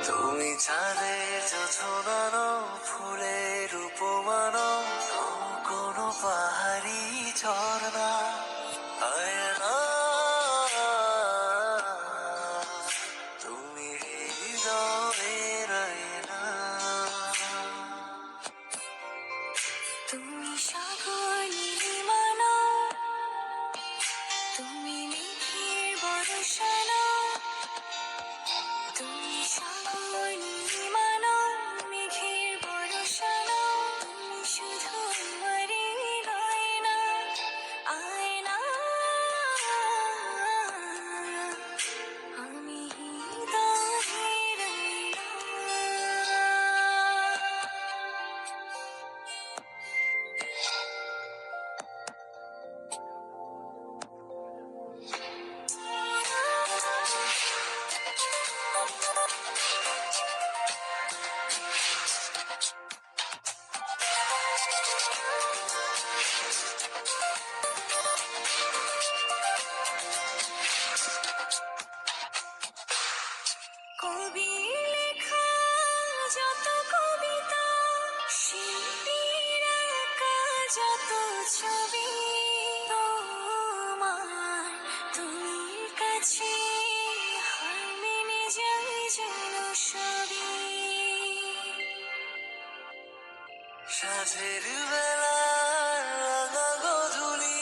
তুমি চাঁদের জোছনানো ফুলের উপমানো কোনো পাহাড়ি ঝর্ণা হয় না। তুমি হৃদয়ের আয়না। তুমি সাগর নীলিমানো, তুমি মেঘের বর্ষানো। তুমি সাগর নীলিমানো, মেঘের বর্ষানো। তুমি শুধু আমারই গয়না, আয়না। আমি হৃদয়ের আয়না। কবি লেখা যত কবিতা, শিল্পীর আঁকা যত ছবি, তোমার তুমি কাছে হার মেনে যাই যেন সবই। সাঁঝের বেলার রাঙা গধূলি,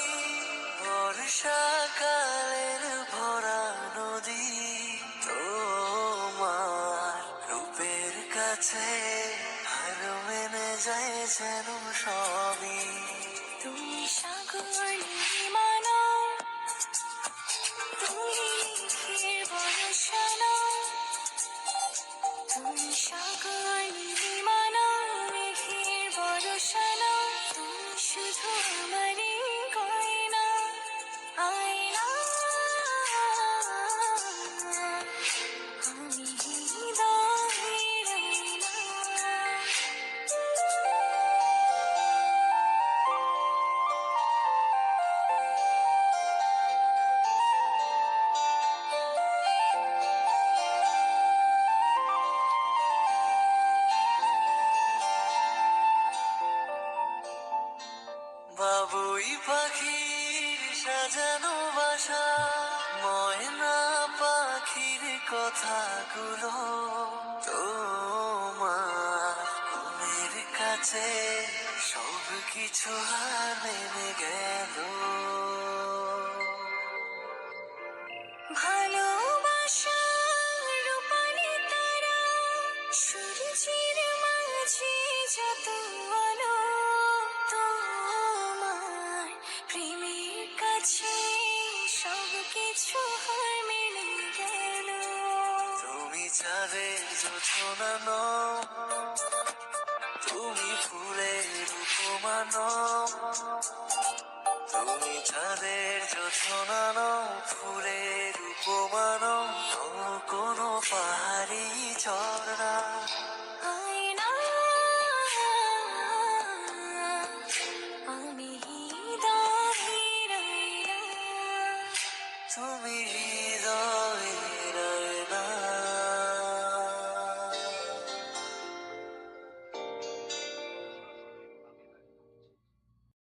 বর্ষাকালের ভরা নদী, তোমার রূপের কাছে হার মেনে যায় যেন সবই। তুমি সাগর নীলিমানো, তুমি মেঘের বর্ষানো। তুমি সাগর নীলিমানো, মেঘের বর্ষানো। তুমি শুধু আমারই গয়না, আয়না। আমি হৃদয়ের আয়না। বাবুই পাখির সাজানো বাসা, ময়না পাখির কথাগুলো তোমার মনের কাছে সব কিছু হার মেনে গেল। ভালোবাসা রূপালি তারা, সূর্যের মাঝে যত আলো। তোমার প্রেমের কাছে সব কিছু হার মেনে গেল। তুমি চাঁদের জোছনানো, তুমি ফুলের উপমানো। তুমি চাঁদের জোছনানো ফুলের উপমানো কোনো পাহাড়ি ঝর্ণা। আয়না, আমি হৃদয়ের আয়না। তুমি হৃদয়